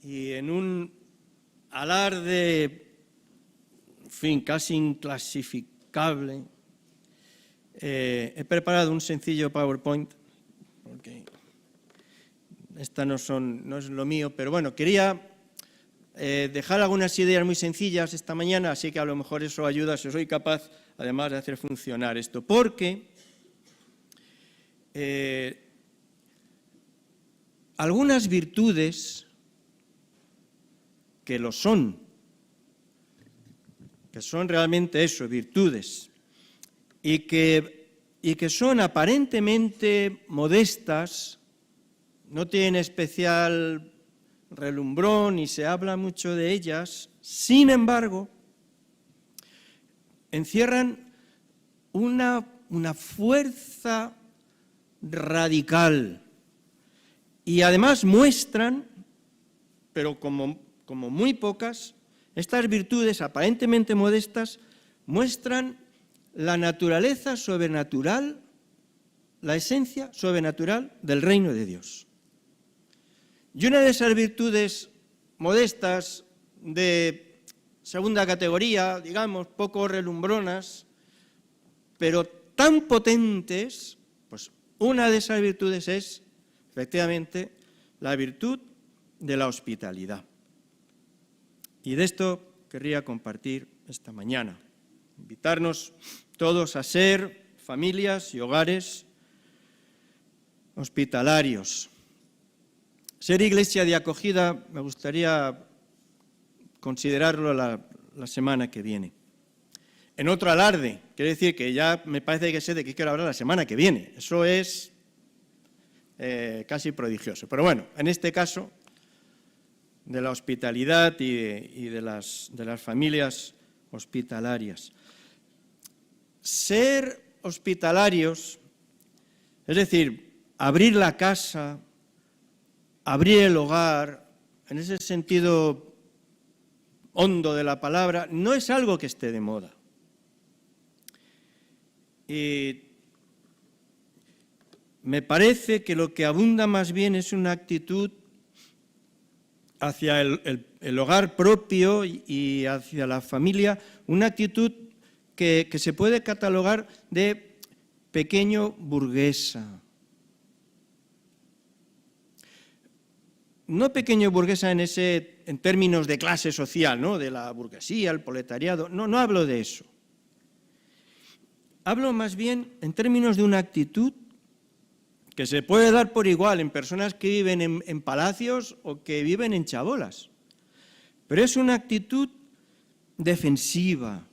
y en un alarde, en fin, casi inclasificable, he preparado un sencillo PowerPoint, porque esta no es lo mío, pero bueno, quería dejar algunas ideas muy sencillas esta mañana, así que a lo mejor eso ayuda, si soy capaz, además de hacer funcionar esto, porque algunas virtudes que lo son, que son realmente eso, virtudes, y que son aparentemente modestas, no tienen especial relumbrón y se habla mucho de ellas, sin embargo, encierran una fuerza radical y además muestran, pero como muy pocas, estas virtudes aparentemente modestas muestran la naturaleza sobrenatural, la esencia sobrenatural del reino de Dios. Y una de esas virtudes modestas de segunda categoría, digamos, poco relumbronas, pero tan potentes, pues una de esas virtudes es, efectivamente, la virtud de la hospitalidad. Y de esto querría compartir esta mañana. Invitarnos todos a ser familias y hogares hospitalarios. Ser iglesia de acogida me gustaría considerarlo la semana que viene. En otro alarde, quiere decir que ya me parece que sé de qué quiero hablar la semana que viene. Eso es casi prodigioso. Pero bueno, en este caso, de la hospitalidad y de las familias hospitalarias. Ser hospitalarios, es decir, abrir la casa, abrir el hogar, en ese sentido hondo de la palabra, no es algo que esté de moda. Y me parece que lo que abunda más bien es una actitud hacia el hogar propio y hacia la familia, una actitud que se puede catalogar de pequeño burguesa. No pequeño burguesa en términos de clase social, ¿no? De la burguesía, el proletariado, no hablo de eso. Hablo más bien en términos de una actitud que se puede dar por igual en personas que viven en palacios o que viven en chabolas. Pero es una actitud defensiva.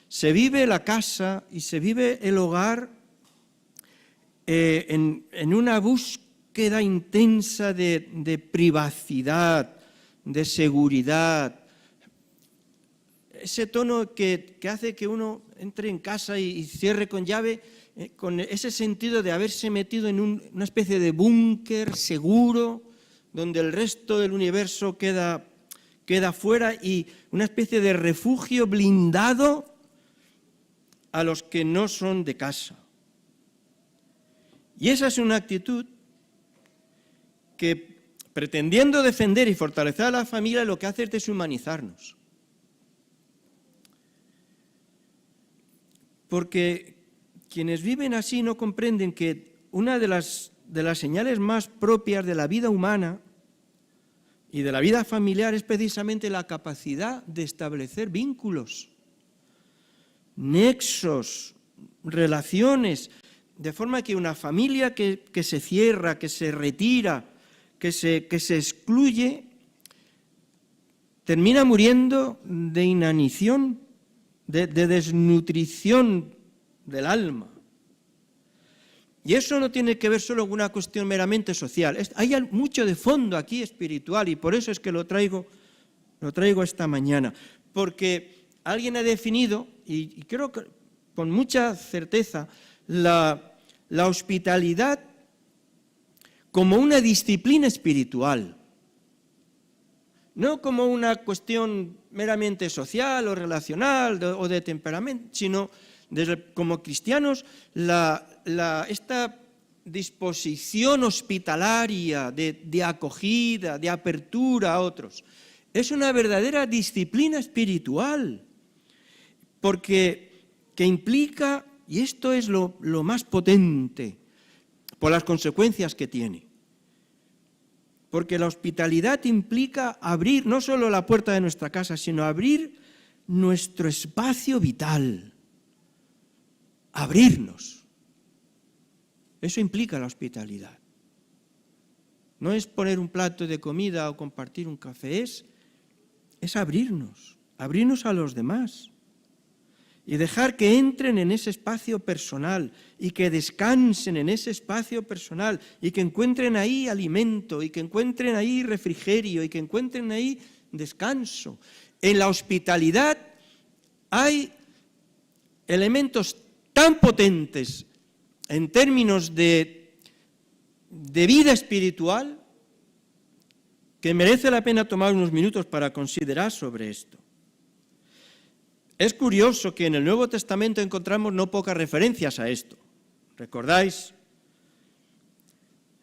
Se vive la casa y se vive el hogar en una búsqueda intensa de privacidad, de seguridad. Ese tono que hace que uno entre en casa y cierre con llave, con ese sentido de haberse metido en una especie de búnker seguro, donde el resto del universo queda fuera, y una especie de refugio blindado a los que no son de casa. Y esa es una actitud que, pretendiendo defender y fortalecer a la familia, lo que hace es deshumanizarnos. Porque quienes viven así no comprenden que una de las señales más propias de la vida humana y de la vida familiar es precisamente la capacidad de establecer vínculos, nexos, relaciones, de forma que una familia que se cierra, que se retira, que se excluye, termina muriendo de inanición, de desnutrición del alma. Y eso no tiene que ver solo con una cuestión meramente social. Hay mucho de fondo aquí espiritual, y por eso es que lo traigo esta mañana. Porque alguien ha definido, y creo que con mucha certeza, la hospitalidad como una disciplina espiritual. No como una cuestión meramente social o relacional o de temperamento, sino como cristianos esta disposición hospitalaria, de acogida, de apertura a otros. Es una verdadera disciplina espiritual, porque que implica, y esto es lo más potente, por las consecuencias que tiene, porque la hospitalidad implica abrir no solo la puerta de nuestra casa, sino abrir nuestro espacio vital, abrirnos. Eso implica la hospitalidad. No es poner un plato de comida o compartir un café, es abrirnos a los demás y dejar que entren en ese espacio personal y que descansen en ese espacio personal y que encuentren ahí alimento y que encuentren ahí refrigerio y que encuentren ahí descanso. En la hospitalidad hay elementos tan potentes en términos de vida espiritual que merece la pena tomar unos minutos para considerar sobre esto. Es curioso que en el Nuevo Testamento encontramos no pocas referencias a esto. ¿Recordáis?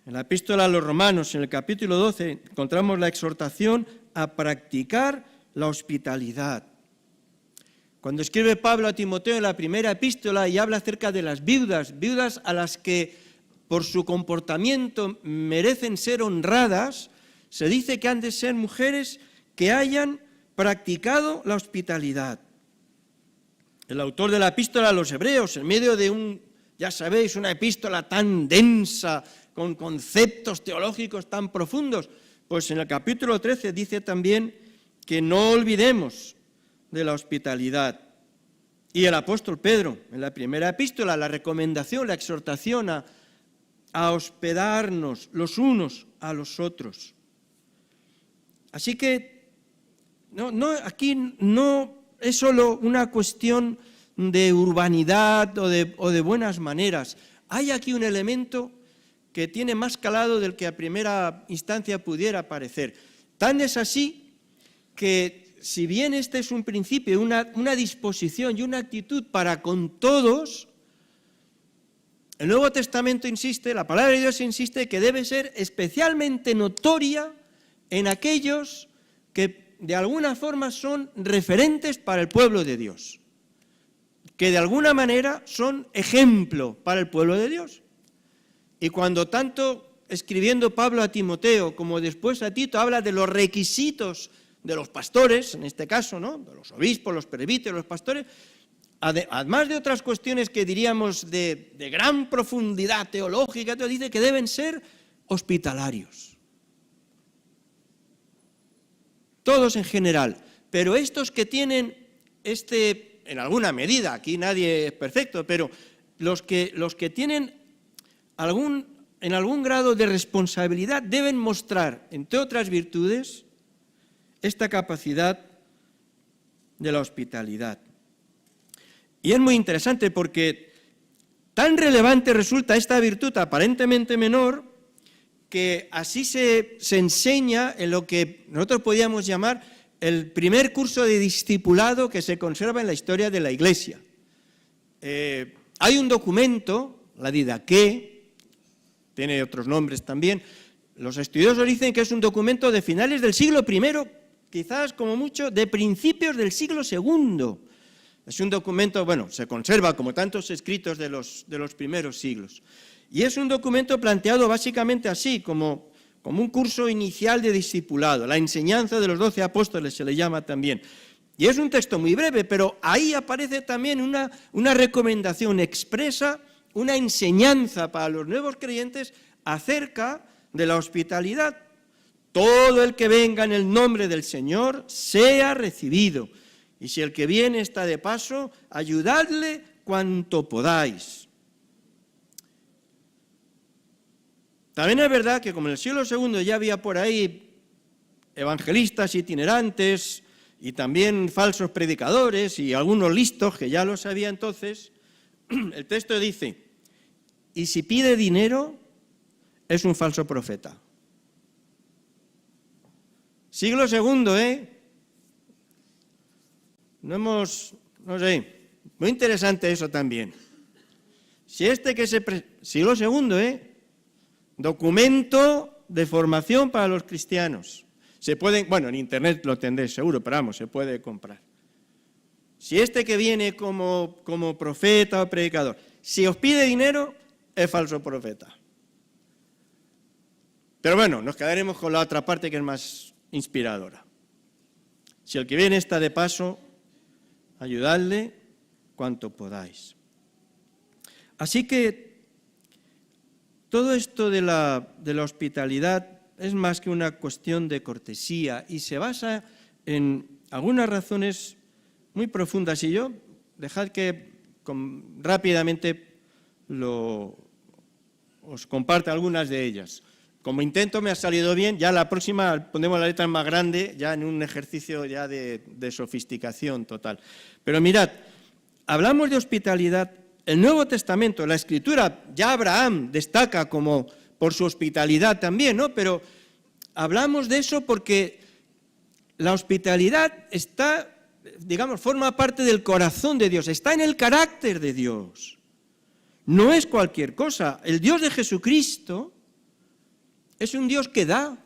En la Epístola a los Romanos, en el capítulo 12, encontramos la exhortación a practicar la hospitalidad. Cuando escribe Pablo a Timoteo en la primera epístola y habla acerca de las viudas a las que por su comportamiento merecen ser honradas, se dice que han de ser mujeres que hayan practicado la hospitalidad. El autor de la epístola a los Hebreos, en medio de ya sabéis, una epístola tan densa, con conceptos teológicos tan profundos, pues en el capítulo 13 dice también que no olvidemos de la hospitalidad. Y el apóstol Pedro, en la primera epístola, la recomendación, la exhortación a hospedarnos los unos a los otros. Así que aquí no es solo una cuestión de urbanidad o de buenas maneras. Hay aquí un elemento que tiene más calado del que a primera instancia pudiera parecer. Tan es así que, si bien este es un principio, una disposición y una actitud para con todos, el Nuevo Testamento insiste, la palabra de Dios insiste que debe ser especialmente notoria en aquellos que de alguna forma son referentes para el pueblo de Dios, que de alguna manera son ejemplo para el pueblo de Dios. Y cuando tanto escribiendo Pablo a Timoteo como después a Tito habla de los requisitos de los pastores, en este caso, ¿no?, de los obispos, los presbíteros, los pastores, además de otras cuestiones que diríamos de gran profundidad teológica, dice que deben ser hospitalarios. Todos en general, pero estos que tienen en alguna medida, aquí nadie es perfecto, pero los que tienen en algún grado de responsabilidad deben mostrar, entre otras virtudes, esta capacidad de la hospitalidad. Y es muy interesante porque tan relevante resulta esta virtud aparentemente menor que así se enseña en lo que nosotros podríamos llamar el primer curso de discipulado que se conserva en la historia de la Iglesia. Hay un documento, la Didaqué, tiene otros nombres también. Los estudiosos dicen que es un documento de finales del siglo I, quizás como mucho de principios del siglo II. Es un documento, se conserva como tantos escritos de los primeros siglos. Y es un documento planteado básicamente así, como un curso inicial de discipulado. La enseñanza de los 12 apóstoles se le llama también. Y es un texto muy breve, pero ahí aparece también una recomendación expresa, una enseñanza para los nuevos creyentes acerca de la hospitalidad. Todo el que venga en el nombre del Señor sea recibido. Y si el que viene está de paso, ayudadle cuanto podáis. También es verdad que como en el siglo II ya había por ahí evangelistas itinerantes y también falsos predicadores y algunos listos que ya lo sabía entonces, el texto dice, y si pide dinero, es un falso profeta. Siglo II, no sé, muy interesante eso también. Siglo II, documento de formación para los cristianos. Se pueden, bueno, en internet lo tendréis seguro, pero vamos, se puede comprar. Si este que viene como profeta o predicador, si os pide dinero, es falso profeta. Pero bueno, nos quedaremos con la otra parte que es más inspiradora. Si el que viene está de paso, ayudadle cuanto podáis. Así que todo esto de la hospitalidad es más que una cuestión de cortesía y se basa en algunas razones muy profundas. Y yo, dejad que rápidamente os comparta algunas de ellas. Como intento me ha salido bien, ya la próxima ponemos la letra más grande, ya en un ejercicio ya de sofisticación total. Pero mirad, hablamos de hospitalidad. El Nuevo Testamento, la Escritura, ya Abraham destaca como por su hospitalidad también, ¿no? Pero hablamos de eso porque la hospitalidad está, digamos, forma parte del corazón de Dios, está en el carácter de Dios. No es cualquier cosa. El Dios de Jesucristo es un Dios que da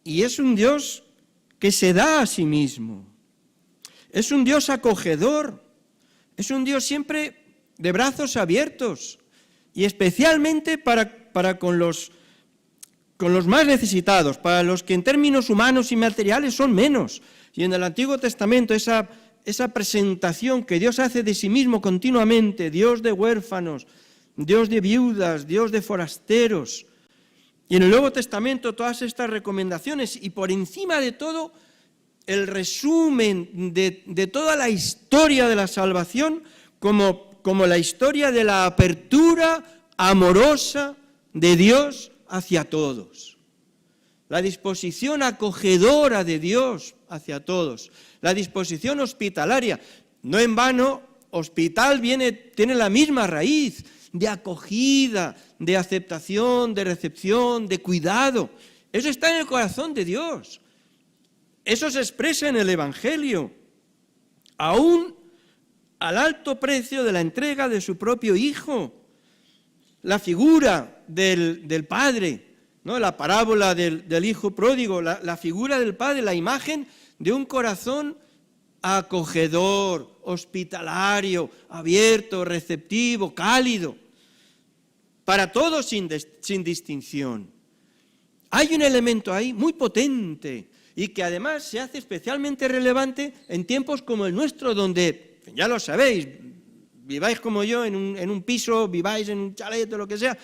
y es un Dios que se da a sí mismo. Es un Dios acogedor, es un Dios siempre de brazos abiertos y especialmente para con los más necesitados, para los que en términos humanos y materiales son menos. Y en el Antiguo Testamento esa presentación que Dios hace de sí mismo continuamente, Dios de huérfanos, Dios de viudas, Dios de forasteros. Y en el Nuevo Testamento todas estas recomendaciones y por encima de todo el resumen de toda la historia de la salvación como la historia de la apertura amorosa de Dios hacia todos. La disposición acogedora de Dios hacia todos. La disposición hospitalaria. No en vano, hospital tiene la misma raíz de acogida, de aceptación, de recepción, de cuidado. Eso está en el corazón de Dios. Eso se expresa en el Evangelio, aún al alto precio de la entrega de su propio Hijo. La figura del Padre, ¿no? La parábola del Hijo pródigo, la figura del Padre, la imagen de un corazón acogedor, hospitalario, abierto, receptivo, cálido, para todos sin distinción. Hay un elemento ahí muy potente y que además se hace especialmente relevante en tiempos como el nuestro, donde, ya lo sabéis, viváis como yo en un piso, viváis en un chalet o lo que sea,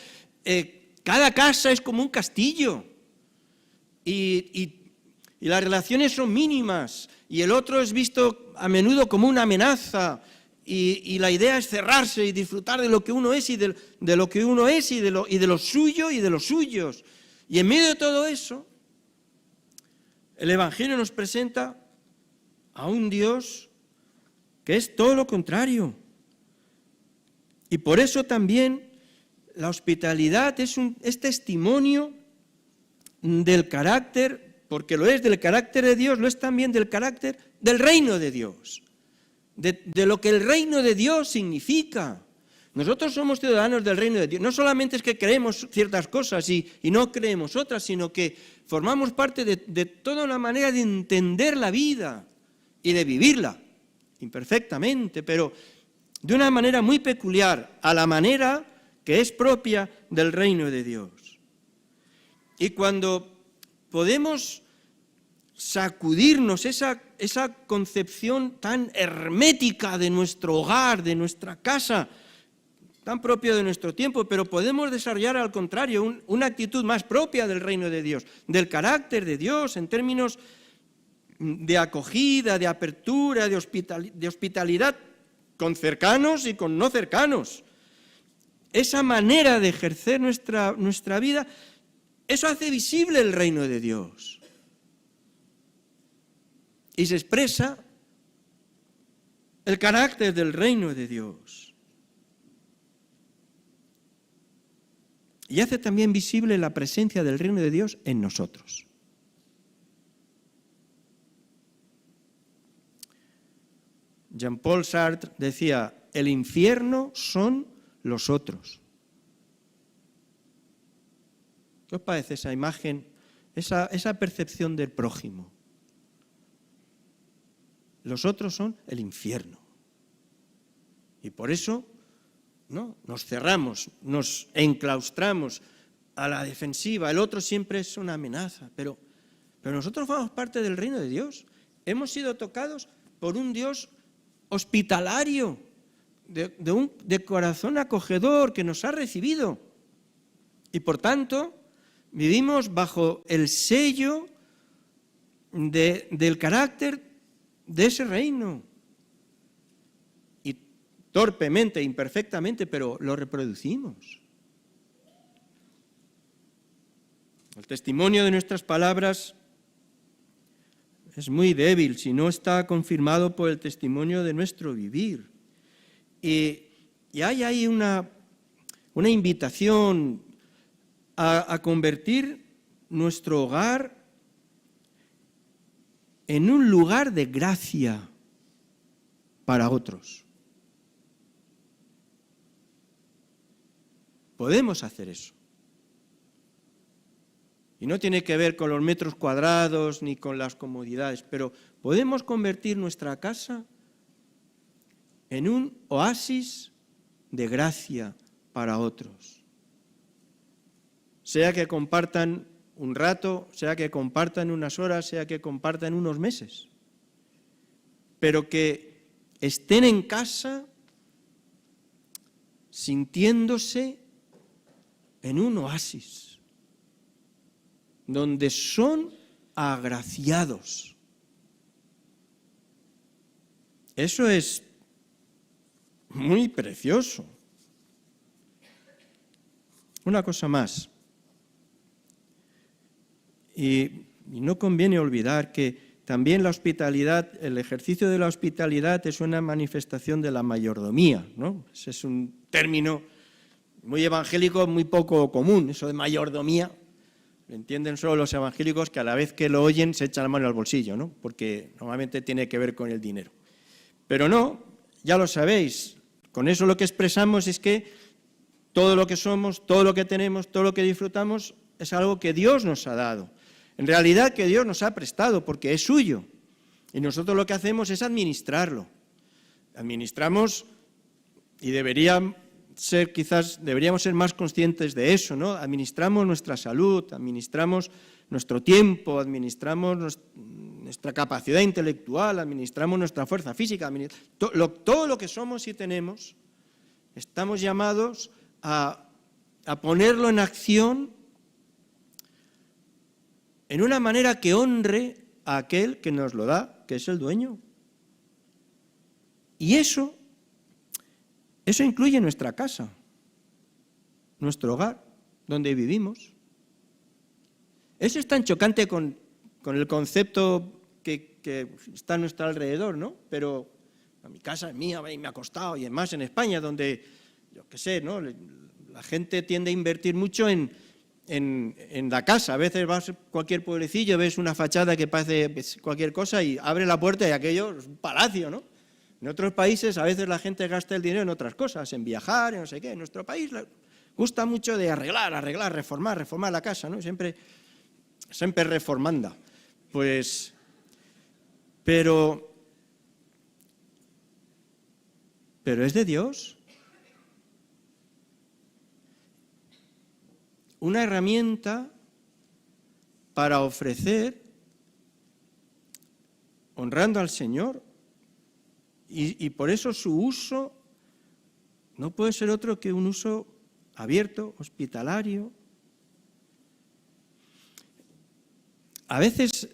cada casa es como un castillo y las relaciones son mínimas y el otro es visto a menudo como una amenaza y la idea es cerrarse y disfrutar de lo que uno es y de lo que uno es y de lo suyo y de los suyos. Y en medio de todo eso, el Evangelio nos presenta a un Dios que es todo lo contrario. Y por eso también la hospitalidad es testimonio del carácter, porque lo es del carácter de Dios, lo es también del carácter del reino de Dios, de lo que el reino de Dios significa. Nosotros somos ciudadanos del reino de Dios. No solamente es que creemos ciertas cosas y no creemos otras, sino que formamos parte de toda una manera de entender la vida y de vivirla, imperfectamente, pero de una manera muy peculiar, a la manera que es propia del reino de Dios. Y cuando podemos sacudirnos esa concepción tan hermética de nuestro hogar, de nuestra casa, tan propio de nuestro tiempo, pero podemos desarrollar al contrario una actitud más propia del reino de Dios, del carácter de Dios en términos de acogida, de apertura, de hospitalidad con cercanos y con no cercanos. Esa manera de ejercer nuestra vida, eso hace visible el reino de Dios. Y se expresa el carácter del reino de Dios. Y hace también visible la presencia del reino de Dios en nosotros. Jean-Paul Sartre decía, el infierno son los otros. ¿Qué os parece esa imagen, esa percepción del prójimo? Los otros son el infierno. Y por eso, ¿no?, nos cerramos, nos enclaustramos a la defensiva. El otro siempre es una amenaza, pero nosotros formamos parte del reino de Dios. Hemos sido tocados por un Dios hospitalario, de corazón acogedor, que nos ha recibido. Y por tanto, vivimos bajo el sello del carácter de ese reino. Y torpemente, imperfectamente, pero lo reproducimos. El testimonio de nuestras palabras es muy débil si no está confirmado por el testimonio de nuestro vivir. Y hay ahí una invitación a convertir nuestro hogar en un lugar de gracia para otros. Podemos hacer eso. Y no tiene que ver con los metros cuadrados ni con las comodidades, pero podemos convertir nuestra casa en un oasis de gracia para otros. Sea que compartan un rato, sea que compartan unas horas, sea que compartan unos meses, pero que estén en casa sintiéndose en un oasis, donde son agraciados. Eso es muy precioso. Una cosa más. Y no conviene olvidar que también la hospitalidad, el ejercicio de la hospitalidad es una manifestación de la mayordomía, ¿no? Ese es un término muy evangélico, muy poco común, eso de mayordomía. Lo entienden solo los evangélicos, que a la vez que lo oyen se echan la mano al bolsillo, ¿no? Porque normalmente tiene que ver con el dinero. Pero no, ya lo sabéis, con eso lo que expresamos es que todo lo que somos, todo lo que tenemos, todo lo que disfrutamos es algo que Dios nos ha dado. En realidad que Dios nos ha prestado porque es suyo. Y nosotros lo que hacemos es administrarlo. Administramos y deberíamos ser más conscientes de eso, ¿no? Administramos nuestra salud, administramos nuestro tiempo, administramos nuestra capacidad intelectual, administramos nuestra fuerza física, todo lo que somos y tenemos, estamos llamados a ponerlo en acción en una manera que honre a aquel que nos lo da, que es el dueño. Y eso incluye nuestra casa, nuestro hogar, donde vivimos. Eso es tan chocante con el concepto que está a nuestro alrededor, ¿no? Pero mi casa es mía y me ha costado, y además en España, donde, yo qué sé, ¿no?, la gente tiende a invertir mucho en la casa. A veces vas a cualquier pueblecillo, ves una fachada que parece cualquier cosa y abre la puerta y aquello es un palacio, ¿no? En otros países a veces la gente gasta el dinero en otras cosas, en viajar, en no sé qué. En nuestro país gusta mucho de arreglar, reformar la casa, ¿no? Siempre reformanda. Pues, pero es de Dios. Una herramienta para ofrecer, honrando al Señor. Y por eso su uso no puede ser otro que un uso abierto, hospitalario. A veces,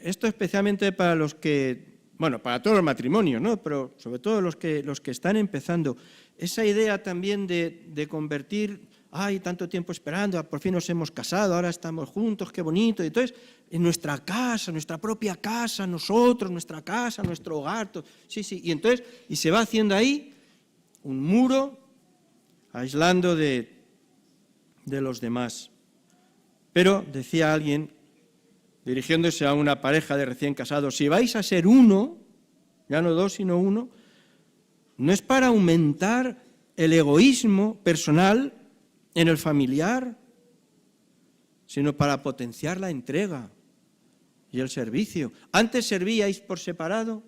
esto especialmente para los que, bueno, para todos los matrimonios, ¿no?, pero sobre todo los que están empezando, esa idea también de convertir, tanto tiempo esperando, por fin nos hemos casado, ahora estamos juntos, qué bonito. Y entonces, en nuestra casa, nuestra propia casa, nosotros, nuestra casa, nuestro hogar, sí, y se va haciendo ahí un muro aislando de los demás. Pero, decía alguien, dirigiéndose a una pareja de recién casados, si vais a ser uno, ya no dos, sino uno, no es para aumentar el egoísmo personal en el familiar, sino para potenciar la entrega y el servicio. Antes servíais por separado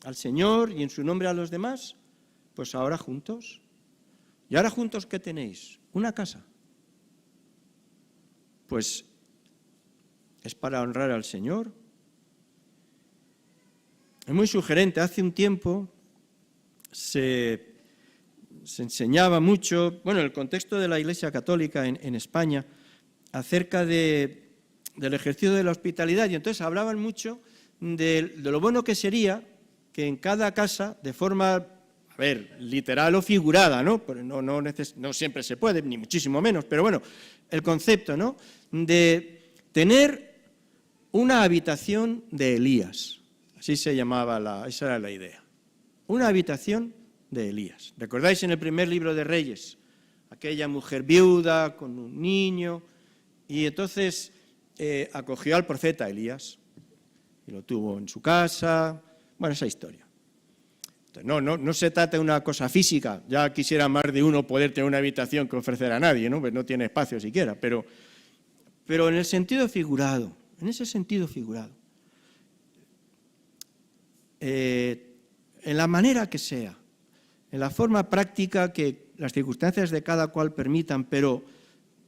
al Señor y en su nombre a los demás, pues ahora juntos. ¿Y ahora juntos qué tenéis? Una casa. Pues es para honrar al Señor. Es muy sugerente. Hace un tiempo se enseñaba mucho, bueno, en el contexto de la Iglesia Católica en España, acerca del ejercicio de la hospitalidad, y entonces hablaban mucho de lo bueno que sería que en cada casa, de forma, literal o figurada, ¿no? No siempre se puede, ni muchísimo menos, pero bueno, el concepto, ¿no?, de tener una habitación de Elías, así se llamaba, esa era la idea, una habitación de Elías. ¿Recordáis en el primer libro de Reyes? Aquella mujer viuda con un niño, y entonces acogió al profeta Elías y lo tuvo en su casa. Bueno, esa historia. Entonces, no se trata de una cosa física. Ya quisiera más de uno poder tener una habitación que ofrecer a nadie, ¿no? Pues no tiene espacio siquiera, pero en el sentido figurado, en ese sentido figurado. En la manera que sea, en la forma práctica que las circunstancias de cada cual permitan, pero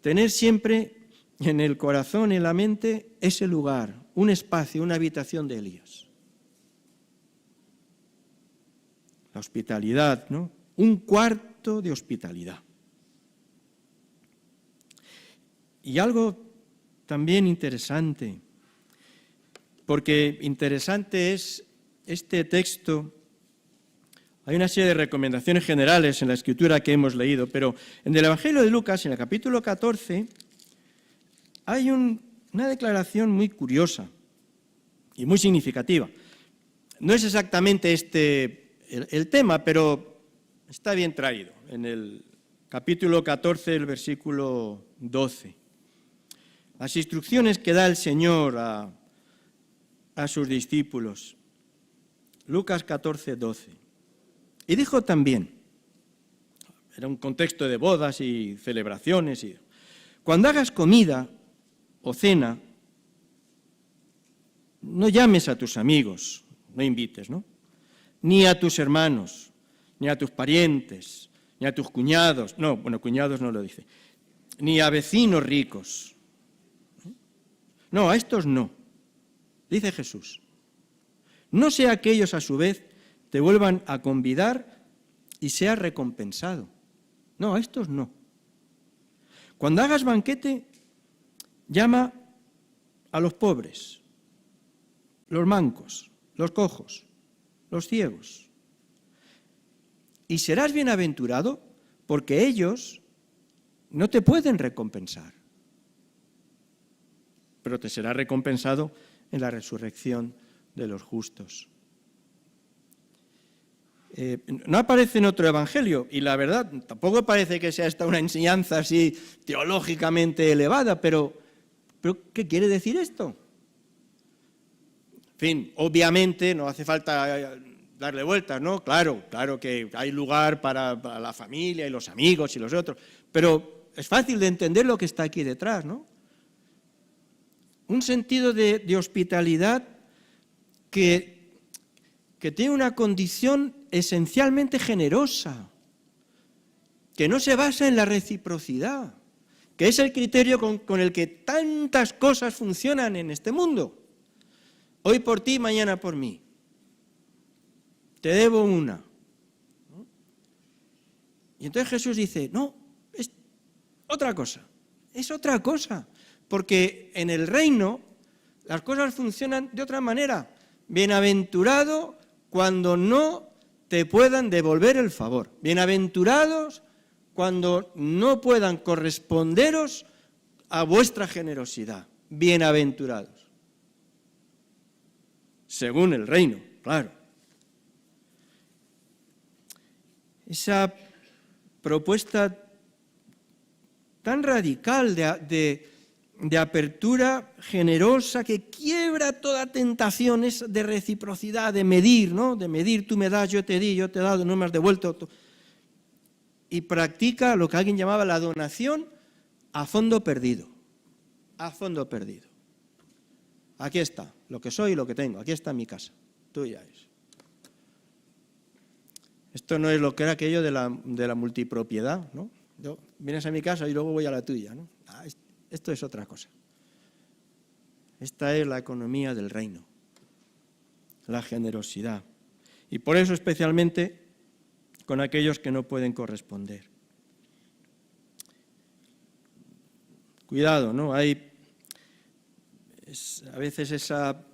tener siempre en el corazón, en la mente, ese lugar, un espacio, una habitación de Elías. La hospitalidad, ¿no? Un cuarto de hospitalidad. Y algo también interesante, porque interesante es este texto. Hay una serie de recomendaciones generales en la Escritura que hemos leído, pero en el Evangelio de Lucas, en el capítulo 14, hay una declaración muy curiosa y muy significativa. No es exactamente el tema, pero está bien traído. En el capítulo 14, el versículo 12. Las instrucciones que da el Señor a sus discípulos. Lucas 14, 12. Y dijo también, era un contexto de bodas y celebraciones, cuando hagas comida o cena, no llames a tus amigos, no invites, ¿no?, ni a tus hermanos, ni a tus parientes, ni a tus cuñados, cuñados no lo dice, ni a vecinos ricos. No, a estos no, dice Jesús. No sea que ellos a su vez te vuelvan a convidar y seas recompensado. No, a estos no. Cuando hagas banquete, llama a los pobres, los mancos, los cojos, los ciegos. Y serás bienaventurado porque ellos no te pueden recompensar, pero te será recompensado en la resurrección de los justos. No aparece en otro evangelio, y la verdad, tampoco parece que sea esta una enseñanza así teológicamente elevada, pero ¿qué quiere decir esto? En fin, obviamente no hace falta darle vueltas, ¿no? Claro que hay lugar para la familia y los amigos y los otros, pero es fácil de entender lo que está aquí detrás, ¿no? Un sentido de hospitalidad que tiene una condición esencialmente generosa, que no se basa en la reciprocidad, que es el criterio con el que tantas cosas funcionan en este mundo. Hoy por ti, mañana por mí. Te debo una. Y entonces Jesús dice, no, es otra cosa, porque en el reino las cosas funcionan de otra manera. Bienaventurado cuando no te puedan devolver el favor. Bienaventurados cuando no puedan corresponderos a vuestra generosidad. Bienaventurados. Según el reino, claro. Esa propuesta tan radical de apertura generosa que quiebra toda tentación de reciprocidad, de medir, ¿no? De medir, tú me das, yo te di, yo te he dado, no me has devuelto. Y practica lo que alguien llamaba la donación a fondo perdido. a fondo perdido. Aquí está, lo que soy y lo que tengo, aquí está mi casa, tuya es. Esto no es lo que era aquello de la multipropiedad, ¿no? Vienes a mi casa y luego voy a la tuya, ¿no? Esto es otra cosa. Esta es la economía del reino, la generosidad. Y por eso especialmente con aquellos que no pueden corresponder. Cuidado, ¿no? Hay a veces esa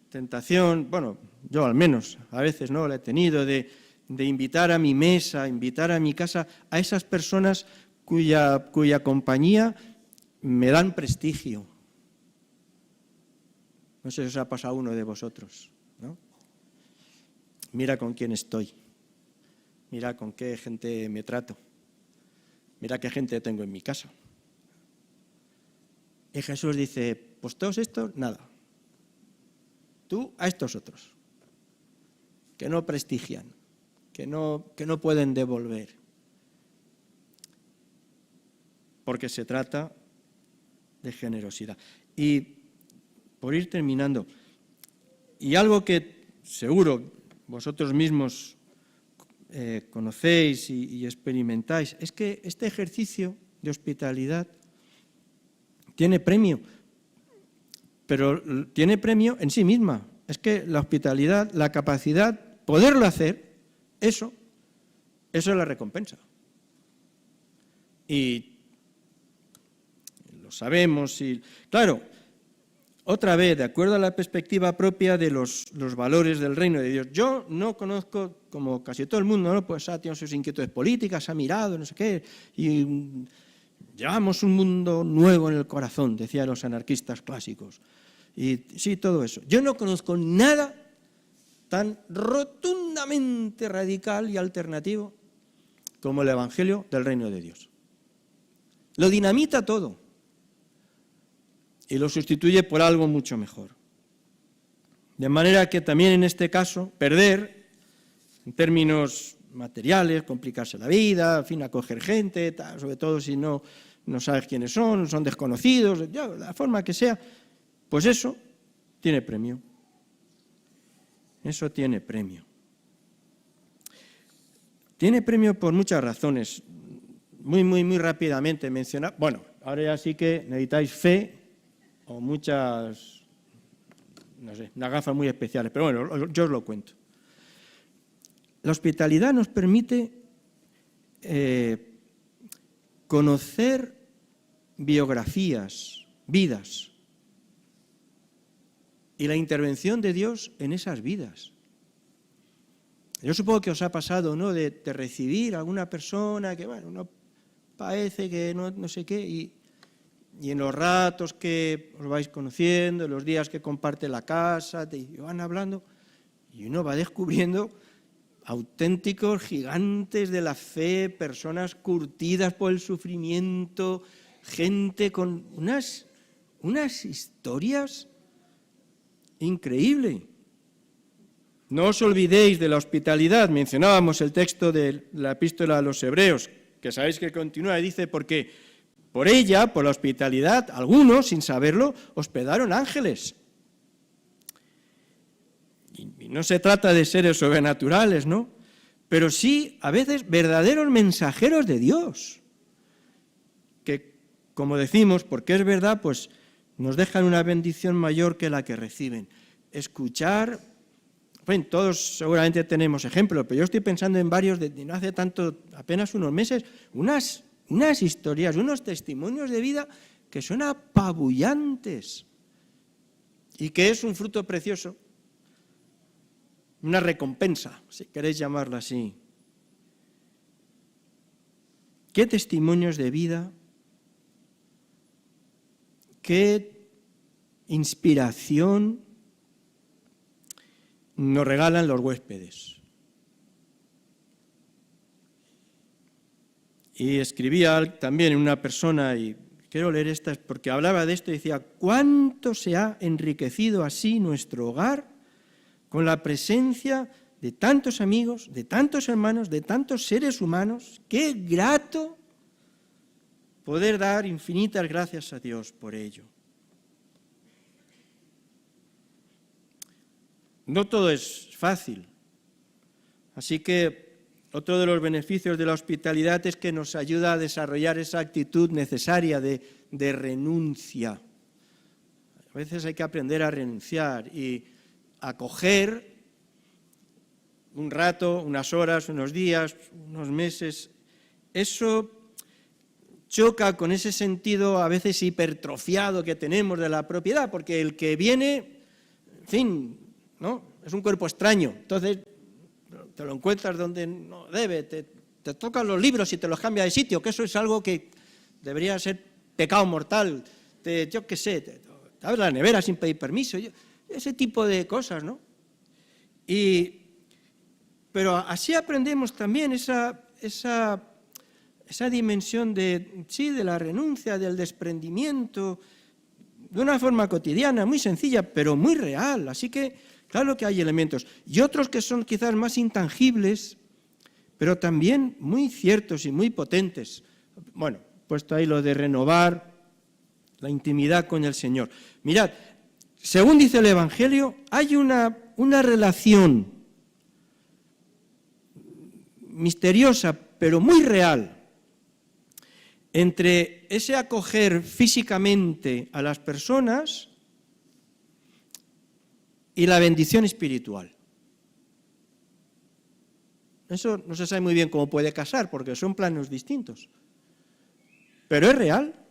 tentación, bueno, yo al menos a veces no la he tenido, de invitar a mi mesa, invitar a mi casa a esas personas cuya compañía me dan prestigio. No sé si os ha pasado a uno de vosotros, ¿no? Mira con quién estoy, mira con qué gente me trato, mira qué gente tengo en mi casa. Y Jesús dice, pues todos estos, nada. Tú a estos otros, que no prestigian, que no pueden devolver. Porque se trata de generosidad. Y por ir terminando, y algo que seguro vosotros mismos conocéis y experimentáis, es que este ejercicio de hospitalidad tiene premio, pero tiene premio en sí misma. Es que la hospitalidad, la capacidad, poderlo hacer, eso es la recompensa. Y lo sabemos. Y claro, otra vez, de acuerdo a la perspectiva propia de los valores del reino de Dios. Yo no conozco, como casi todo el mundo, ¿no? Pues ha tenido sus inquietudes políticas, ha mirado, no sé qué, y llevamos un mundo nuevo en el corazón, decían los anarquistas clásicos. Y sí, todo eso. Yo no conozco nada tan rotundamente radical y alternativo como el Evangelio del Reino de Dios. Lo dinamita todo y lo sustituye por algo mucho mejor. De manera que también en este caso, perder, en términos materiales, complicarse la vida, en fin, acoger gente, tal, sobre todo si no sabes quiénes son desconocidos, ya, la forma que sea, pues eso tiene premio. Eso tiene premio. Tiene premio por muchas razones. Muy rápidamente mencionar. Bueno, ahora ya sí que necesitáis fe o muchas, no sé, unas gafas muy especiales, pero bueno, yo os lo cuento. La hospitalidad nos permite conocer biografías, vidas, y la intervención de Dios en esas vidas. Yo supongo que os ha pasado, ¿no?, de recibir a alguna persona que, bueno, no parece que no sé qué, y en los ratos que os vais conociendo, en los días que comparte la casa, y van hablando, y uno va descubriendo auténticos gigantes de la fe, personas curtidas por el sufrimiento, gente con unas historias increíbles. No os olvidéis de la hospitalidad. Mencionábamos el texto de la epístola a los Hebreos, que sabéis que continúa y dice, porque por ella, por la hospitalidad, algunos, sin saberlo, hospedaron ángeles. Y no se trata de seres sobrenaturales, ¿no? Pero sí, a veces, verdaderos mensajeros de Dios, que, como decimos, porque es verdad, pues nos dejan una bendición mayor que la que reciben. Escuchar, bueno, todos seguramente tenemos ejemplos, pero yo estoy pensando en varios de no hace tanto, apenas unos meses, unas historias, unos testimonios de vida que son apabullantes y que es un fruto precioso, una recompensa, si queréis llamarla así. ¿Qué testimonios de vida? ¿Qué inspiración nos regalan los huéspedes? Y escribía también una persona, y quiero leer esta porque hablaba de esto y decía, ¿cuánto se ha enriquecido así nuestro hogar con la presencia de tantos amigos, de tantos hermanos, de tantos seres humanos? ¡Qué grato poder dar infinitas gracias a Dios por ello. No todo es fácil, así que otro de los beneficios de la hospitalidad es que nos ayuda a desarrollar esa actitud necesaria de renuncia. A veces hay que aprender a renunciar y acoger un rato, unas horas, unos días, unos meses. Eso choca con ese sentido a veces hipertrofiado que tenemos de la propiedad, porque el que viene, en fin, ¿no? Es un cuerpo extraño, entonces te lo encuentras donde no debe, te tocan los libros y te los cambia de sitio, que eso es algo que debería ser pecado mortal, yo qué sé, te abres la nevera sin pedir permiso, ese tipo de cosas, ¿no? Pero así aprendemos también esa dimensión de la renuncia, del desprendimiento, de una forma cotidiana, muy sencilla, pero muy real. Así que, claro que hay elementos. Y otros que son quizás más intangibles, pero también muy ciertos y muy potentes. Bueno, puesto ahí lo de renovar la intimidad con el Señor. Mirad, según dice el Evangelio, hay una relación misteriosa, pero muy real, entre ese acoger físicamente a las personas y la bendición espiritual. Eso no se sabe muy bien cómo puede casar, porque son planos distintos. Pero es real.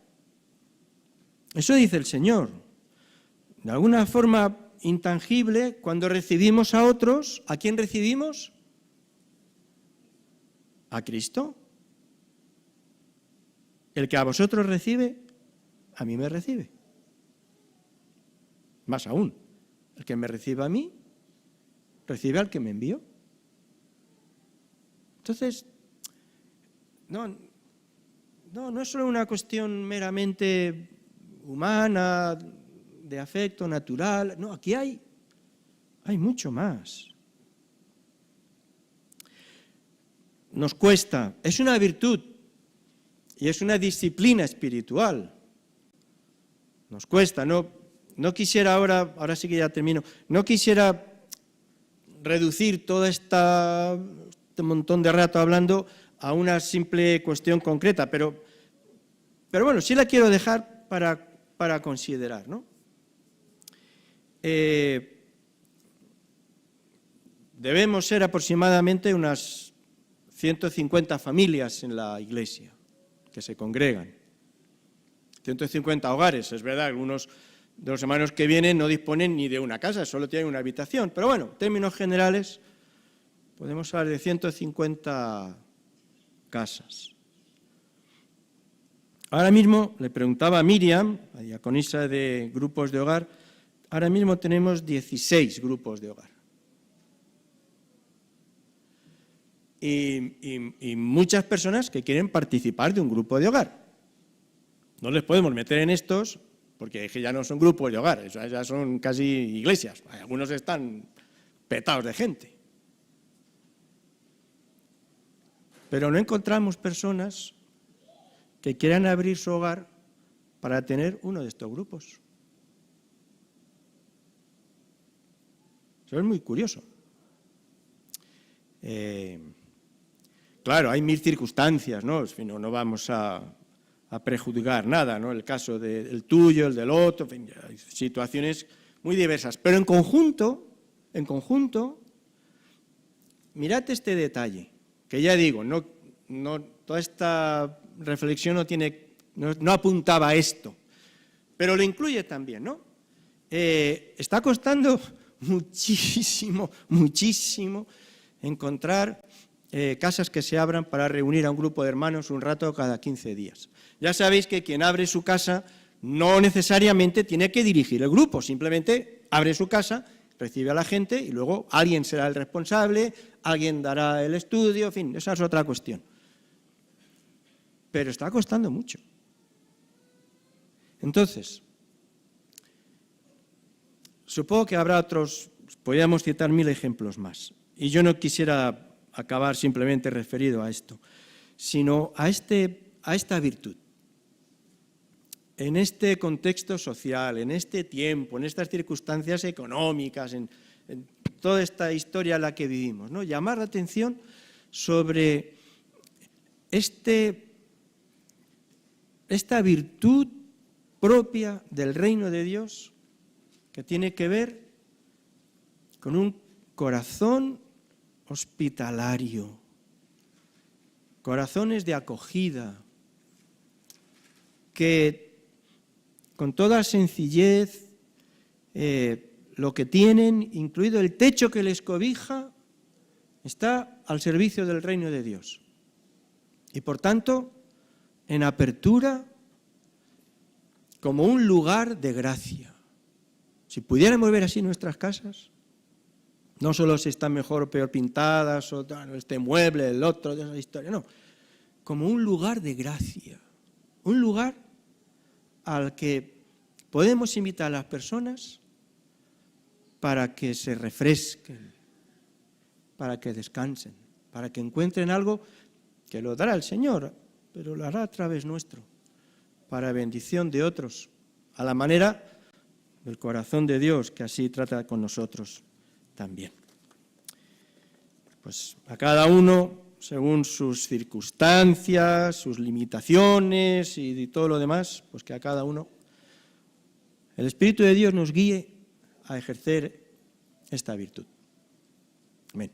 Eso dice el Señor. De alguna forma intangible, cuando recibimos a otros, ¿a quién recibimos? A Cristo. El que a vosotros recibe, a mí me recibe. Más aún, el que me recibe a mí, recibe al que me envió. Entonces, no es solo una cuestión meramente humana, de afecto natural. No, aquí hay mucho más. Nos cuesta, es una virtud y es una disciplina espiritual. Nos cuesta, no quisiera ahora sí que ya termino, no quisiera reducir todo este montón de rato hablando a una simple cuestión concreta, pero bueno, sí la quiero dejar para considerar, ¿no? Debemos ser aproximadamente unas 150 familias en la iglesia que se congregan. 150 hogares, es verdad, algunos de los hermanos que vienen no disponen ni de una casa, solo tienen una habitación. Pero bueno, en términos generales, podemos hablar de 150 casas. Ahora mismo, le preguntaba a Miriam, la diaconisa de grupos de hogar, ahora mismo tenemos 16 grupos de hogar. Y muchas personas que quieren participar de un grupo de hogar. No les podemos meter en estos porque ya no son grupos de hogar, ya son casi iglesias. Algunos están petados de gente. Pero no encontramos personas que quieran abrir su hogar para tener uno de estos grupos. Eso es muy curioso. Claro, hay mil circunstancias, ¿no? En fin, no vamos a prejuzgar nada, ¿no? El caso del tuyo, el del otro, en fin, hay situaciones muy diversas. Pero en conjunto, mirad este detalle, que ya digo, toda esta reflexión no apuntaba a esto, pero lo incluye también, ¿no? Está costando muchísimo encontrar casas que se abran para reunir a un grupo de hermanos un rato cada 15 días. Ya sabéis que quien abre su casa no necesariamente tiene que dirigir el grupo, simplemente abre su casa, recibe a la gente y luego alguien será el responsable, alguien dará el estudio, en fin, esa es otra cuestión. Pero está costando mucho. Entonces, supongo que habrá otros, podríamos citar 1000 ejemplos más. Y yo no quisiera acabar simplemente referido a esto, sino a esta virtud, en este contexto social, en este tiempo, en estas circunstancias económicas, en toda esta historia en la que vivimos, ¿no? Llamar la atención sobre esta virtud propia del reino de Dios que tiene que ver con un corazón hospitalario, corazones de acogida, que con toda sencillez lo que tienen, incluido el techo que les cobija, está al servicio del reino de Dios. Y por tanto, en apertura, como un lugar de gracia. Si pudiéramos ver así nuestras casas, no solo si están mejor o peor pintadas, o este mueble, el otro, de esa historia, no, como un lugar de gracia, un lugar al que podemos invitar a las personas para que se refresquen, para que descansen, para que encuentren algo que lo dará el Señor, pero lo hará a través nuestro, para bendición de otros, a la manera del corazón de Dios, que así trata con nosotros también. Pues a cada uno, según sus circunstancias, sus limitaciones y todo lo demás, pues que a cada uno el Espíritu de Dios nos guíe a ejercer esta virtud. Amén.